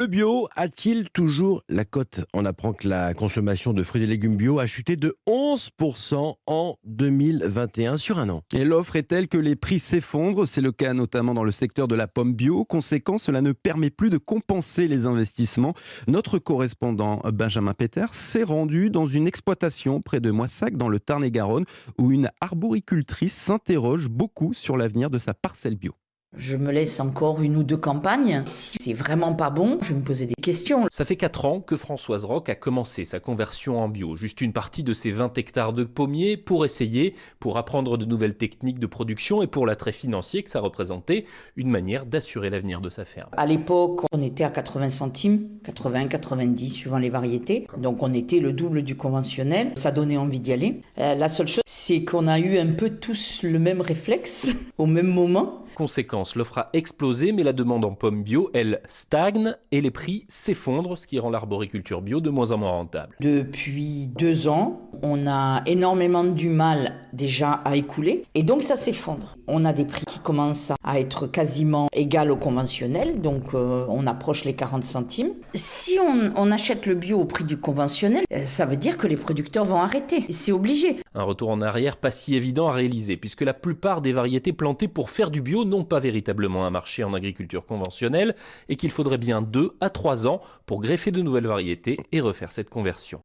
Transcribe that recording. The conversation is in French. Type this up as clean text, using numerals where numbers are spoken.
Le bio a-t-il toujours la cote? On apprend que la consommation de fruits et légumes bio a chuté de 11% en 2021 sur un an. Et l'offre est telle que les prix s'effondrent. C'est le cas notamment dans le secteur de la pomme bio. Conséquent, cela ne permet plus de compenser les investissements. Notre correspondant Benjamin Peter s'est rendu dans une exploitation près de Moissac dans le Tarn-et-Garonne où une arboricultrice s'interroge beaucoup sur l'avenir de sa parcelle bio. Je me laisse encore une ou deux campagnes. Si c'est vraiment pas bon, je vais me poser des questions. Ça fait 4 ans que Françoise Roch a commencé sa conversion en bio. Juste une partie de ses 20 hectares de pommiers pour essayer, pour apprendre de nouvelles techniques de production et pour l'attrait financier que ça représentait, une manière d'assurer l'avenir de sa ferme. À l'époque, on était à 80 centimes, 80, 90 suivant les variétés. Donc on était le double du conventionnel. Ça donnait envie d'y aller. La seule chose, c'est qu'on a eu un peu tous le même réflexe au même moment. Conséquence, l'offre a explosé, mais la demande en pommes bio, elle, stagne et les prix s'effondrent, ce qui rend l'arboriculture bio de moins en moins rentable. Depuis 2 ans, on a énormément du mal déjà à écouler et donc ça s'effondre. On a des prix qui commencent à être quasiment égaux au conventionnel, donc on approche les 40 centimes. Si on achète le bio au prix du conventionnel, ça veut dire que les producteurs vont arrêter. C'est obligé. Un retour en arrière pas si évident à réaliser, puisque la plupart des variétés plantées pour faire du bio n'ont pas véritablement un marché en agriculture conventionnelle et qu'il faudrait bien 2 à 3 ans pour greffer de nouvelles variétés et refaire cette conversion.